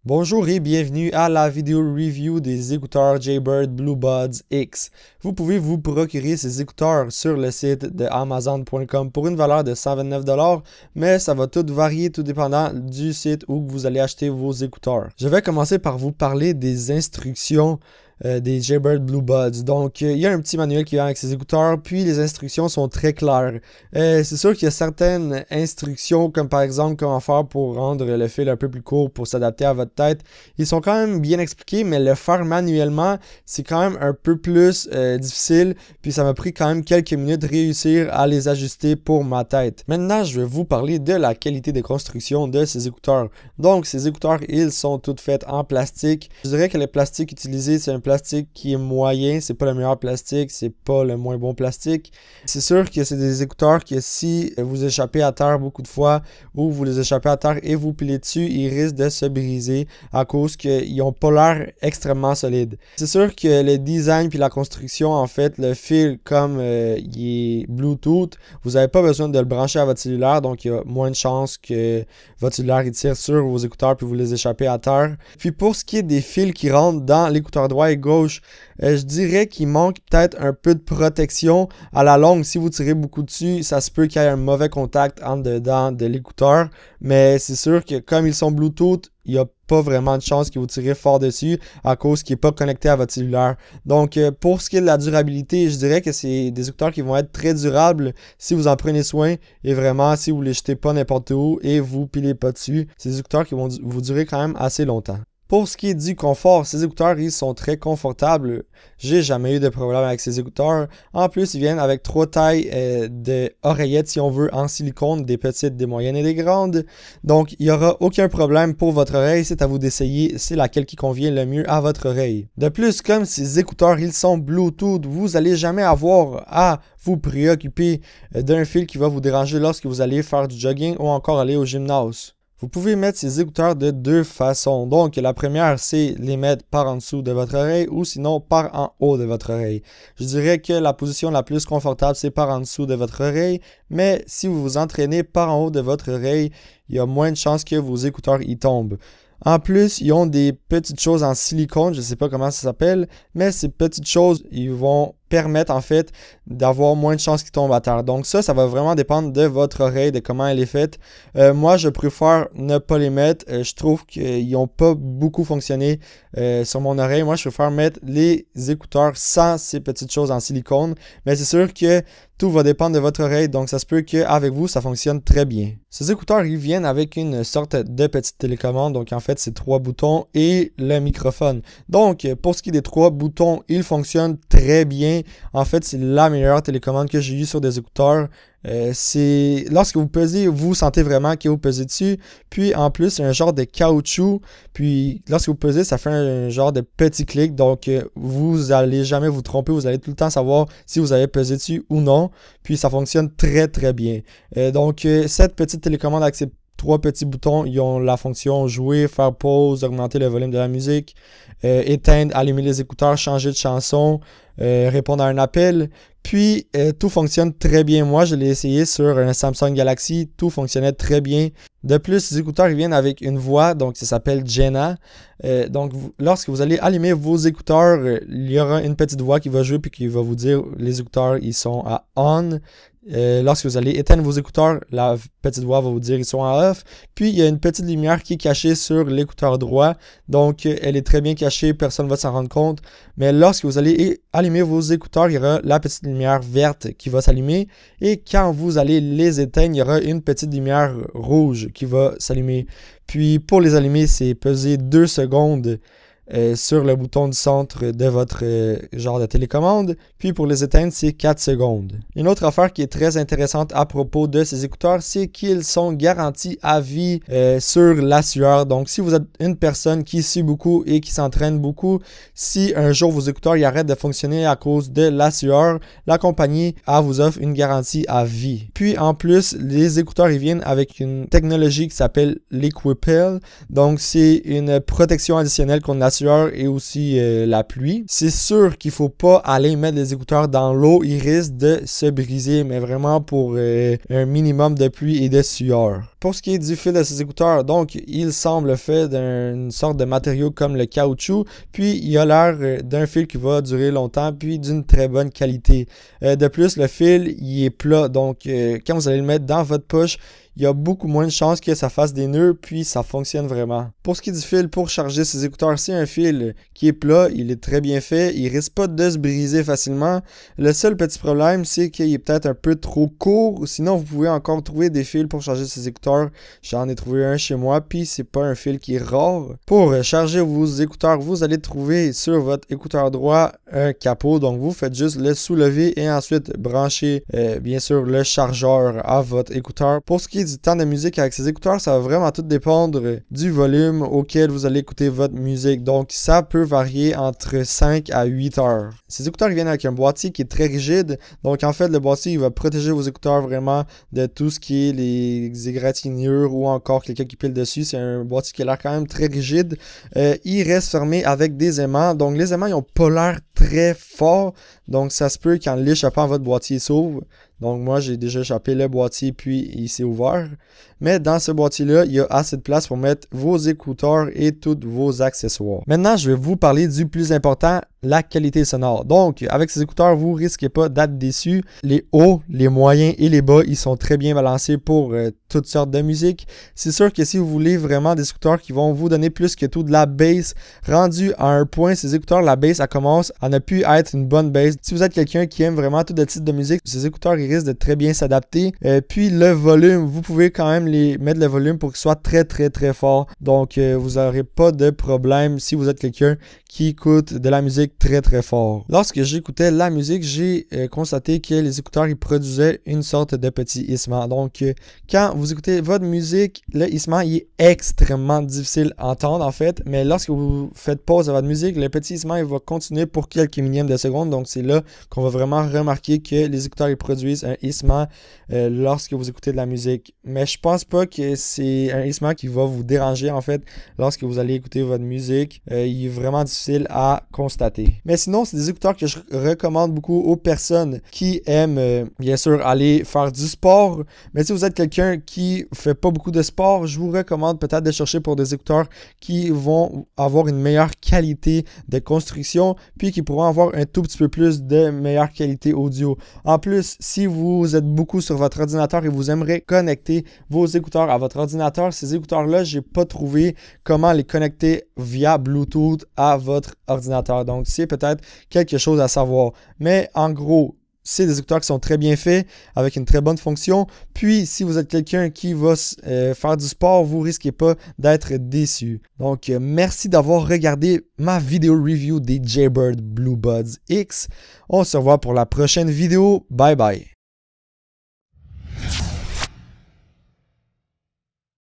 Bonjour et bienvenue à la vidéo review des écouteurs Jaybird BlueBuds X. Vous pouvez vous procurer ces écouteurs sur le site de Amazon.com pour une valeur de 129 $, mais ça va tout varier tout dépendant du site où vous allez acheter vos écouteurs. Je vais commencer par vous parler des instructions des Jaybird BlueBuds. Donc, il y a un petit manuel qui vient avec ces écouteurs, puis les instructions sont très claires. C'est sûr qu'il y a certaines instructions, comme par exemple comment faire pour rendre le fil un peu plus court pour s'adapter à votre tête. Ils sont quand même bien expliqués, mais le faire manuellement, c'est quand même un peu plus difficile, puis ça m'a pris quand même quelques minutes de réussir à les ajuster pour ma tête. Maintenant, je vais vous parler de la qualité de construction de ces écouteurs. Donc, ces écouteurs, ils sont toutes faits en plastique. Je dirais que le plastique utilisé, c'est un plastique qui est moyen, c'est pas le meilleur plastique, c'est pas le moins bon plastique. C'est sûr que c'est des écouteurs que si vous échappez à terre beaucoup de fois ou vous les échappez à terre et vous pilez dessus, ils risquent de se briser à cause qu'ils n'ont pas l'air extrêmement solides. C'est sûr que le design puis la construction, en fait, le fil comme il est Bluetooth, vous n'avez pas besoin de le brancher à votre cellulaire, donc il y a moins de chances que votre cellulaire il tire sur vos écouteurs puis vous les échappez à terre. Puis pour ce qui est des fils qui rentrent dans l'écouteur droit et gauche, je dirais qu'il manque peut-être un peu de protection. À la longue, si vous tirez beaucoup dessus, ça se peut qu'il y ait un mauvais contact en dedans de l'écouteur, mais c'est sûr que comme ils sont Bluetooth, il n'y a pas vraiment de chance que vous tirez fort dessus à cause qu'il n'est pas connecté à votre cellulaire. Donc, pour ce qui est de la durabilité, je dirais que c'est des écouteurs qui vont être très durables si vous en prenez soin et vraiment si vous ne les jetez pas n'importe où et vous ne pilez pas dessus. C'est des écouteurs qui vont vous durer quand même assez longtemps. Pour ce qui est du confort, ces écouteurs, ils sont très confortables. J'ai jamais eu de problème avec ces écouteurs. En plus, ils viennent avec 3 tailles d'oreillettes, si on veut, en silicone, des petites, des moyennes et des grandes. Donc, il n'y aura aucun problème pour votre oreille. C'est à vous d'essayer, c'est laquelle qui convient le mieux à votre oreille. De plus, comme ces écouteurs, ils sont Bluetooth, vous n'allez jamais avoir à vous préoccuper d'un fil qui va vous déranger lorsque vous allez faire du jogging ou encore aller au gymnase. Vous pouvez mettre ces écouteurs de deux façons. Donc, la première, c'est les mettre par en dessous de votre oreille ou sinon par en haut de votre oreille. Je dirais que la position la plus confortable, c'est par en dessous de votre oreille. Mais si vous vous entraînez par en haut de votre oreille, il y a moins de chances que vos écouteurs y tombent. En plus, ils ont des petites choses en silicone, je ne sais pas comment ça s'appelle, mais ces petites choses, ils vont permettre en fait d'avoir moins de chances qu'ils tombent à terre. Donc ça va vraiment dépendre de votre oreille, de comment elle est faite. Moi, je préfère ne pas les mettre. Je trouve qu'ils n'ont pas beaucoup fonctionné sur mon oreille. Moi, je préfère mettre les écouteurs sans ces petites choses en silicone. Mais c'est sûr que tout va dépendre de votre oreille, donc ça se peut qu'avec vous, ça fonctionne très bien. Ces écouteurs, ils viennent avec une sorte de petite télécommande. Donc en fait, c'est 3 boutons et le microphone. Donc, pour ce qui est des 3 boutons, ils fonctionnent très bien. En fait, c'est la meilleure télécommande que j'ai eue sur des écouteurs. Lorsque vous pesez, vous sentez vraiment que vous pesez dessus. Puis en plus, c'est un genre de caoutchouc. Puis lorsque vous pesez, ça fait un genre de petit clic. Donc vous n'allez jamais vous tromper. Vous allez tout le temps savoir si vous avez pesé dessus ou non. Puis ça fonctionne très très bien. Donc cette petite télécommande avec ces 3 petits boutons, ils ont la fonction jouer, faire pause, augmenter le volume de la musique, éteindre, allumer les écouteurs, changer de chanson, répondre à un appel. Puis, tout fonctionne très bien. Moi, je l'ai essayé sur un Samsung Galaxy. Tout fonctionnait très bien. De plus, ces écouteurs ils viennent avec une voix, donc ça s'appelle Jenna. Donc, lorsque vous allez allumer vos écouteurs, il y aura une petite voix qui va jouer puis qui va vous dire les écouteurs ils sont à on. Lorsque vous allez éteindre vos écouteurs, la petite voix va vous dire ils sont à off. Puis il y a une petite lumière qui est cachée sur l'écouteur droit. Donc elle est très bien cachée, personne ne va s'en rendre compte. Mais lorsque vous allez allumer vos écouteurs, il y aura la petite lumière verte qui va s'allumer. Et quand vous allez les éteindre, il y aura une petite lumière rouge qui va s'allumer. Puis pour les allumer, c'est peser 2 secondes sur le bouton du centre de votre genre de télécommande. Puis pour les éteindre, c'est 4 secondes. Une autre affaire qui est très intéressante à propos de ces écouteurs, c'est qu'ils sont garantis à vie sur la sueur. Donc si vous êtes une personne qui sue beaucoup et qui s'entraîne beaucoup, si un jour vos écouteurs arrêtent de fonctionner à cause de la sueur, la compagnie vous offre une garantie à vie. Puis en plus, les écouteurs ils viennent avec une technologie qui s'appelle l'Equipel. Donc c'est une protection additionnelle qu'on a sueur et aussi la pluie. C'est sûr qu'il faut pas aller mettre les écouteurs dans l'eau, ils risquent de se briser, mais vraiment pour un minimum de pluie et de sueur. Pour ce qui est du fil de ces écouteurs, donc il semble fait d'une sorte de matériau comme le caoutchouc, puis il a l'air d'un fil qui va durer longtemps, puis d'une très bonne qualité. De plus, le fil, il est plat, donc quand vous allez le mettre dans votre poche, il y a beaucoup moins de chances que ça fasse des nœuds, puis ça fonctionne vraiment. Pour ce qui est du fil pour charger ces écouteurs, c'est un fil qui est plat, il est très bien fait, il risque pas de se briser facilement. Le seul petit problème, c'est qu'il est peut-être un peu trop court, sinon vous pouvez encore trouver des fils pour charger ces écouteurs. J'en ai trouvé un chez moi, puis c'est pas un fil qui est rare. Pour charger vos écouteurs, vous allez trouver sur votre écouteur droit un capot, donc vous faites juste le soulever et ensuite brancher bien sûr le chargeur à votre écouteur. Pour ce qui est du temps de musique avec ces écouteurs, ça va vraiment tout dépendre du volume auquel vous allez écouter votre musique. Donc, ça peut varier entre 5 à 8 heures. Ces écouteurs viennent avec un boîtier qui est très rigide. Donc, en fait, le boîtier, il va protéger vos écouteurs vraiment de tout ce qui est les égratignures ou encore quelqu'un qui pile dessus. C'est un boîtier qui a l'air quand même très rigide. Il reste fermé avec des aimants. Donc, les aimants, ils n'ont pas l'air très forts. Donc, ça se peut qu'en l'échappant, votre boîtier s'ouvre. Donc moi, j'ai déjà échappé le boîtier, puis il s'est ouvert. Mais dans ce boîtier-là, il y a assez de place pour mettre vos écouteurs et tous vos accessoires. Maintenant, je vais vous parler du plus important, la qualité sonore. Donc, avec ces écouteurs, vous ne risquez pas d'être déçus. Les hauts, les moyens et les bas, ils sont très bien balancés pour toutes sortes de musique. C'est sûr que si vous voulez vraiment des écouteurs qui vont vous donner plus que tout de la bass, rendu à un point, ces écouteurs, la bass, elle commence à ne plus être une bonne bass. Si vous êtes quelqu'un qui aime vraiment tout le type de musique, ces écouteurs, ils risquent de très bien s'adapter. Puis le volume, vous pouvez quand même les mettre le volume pour qu'il soit très très très fort. Donc vous n'aurez pas de problème si vous êtes quelqu'un qui écoute de la musique très très fort. Lorsque j'écoutais la musique, j'ai constaté que les écouteurs ils produisaient une sorte de petit hissement. Donc quand vous écoutez votre musique, le hissement il est extrêmement difficile à entendre en fait, mais lorsque vous faites pause à votre musique, le petit hissement il va continuer pour quelques millièmes de secondes. Donc c'est là qu'on va vraiment remarquer que les écouteurs ils produisent un hissement lorsque vous écoutez de la musique. Mais je pense pas que c'est un hissement qui va vous déranger en fait lorsque vous allez écouter votre musique. Il est vraiment difficile à constater. Mais sinon, c'est des écouteurs que je recommande beaucoup aux personnes qui aiment bien sûr aller faire du sport. Mais si vous êtes quelqu'un qui fait pas beaucoup de sport, je vous recommande peut-être de chercher pour des écouteurs qui vont avoir une meilleure qualité de construction puis qui pourront avoir un tout petit peu plus de meilleure qualité audio. En plus, si vous êtes beaucoup sur votre ordinateur et vous aimeriez connecter vos écouteurs à votre ordinateur, ces écouteurs-là, j'ai pas trouvé comment les connecter via Bluetooth à votre ordinateur. Donc, c'est peut-être quelque chose à savoir. Mais en gros, c'est des écouteurs qui sont très bien faits, avec une très bonne fonction. Puis, si vous êtes quelqu'un qui va faire du sport, vous ne risquez pas d'être déçu. Donc, merci d'avoir regardé ma vidéo review des Jaybird Blue Buds X. On se revoit pour la prochaine vidéo. Bye bye.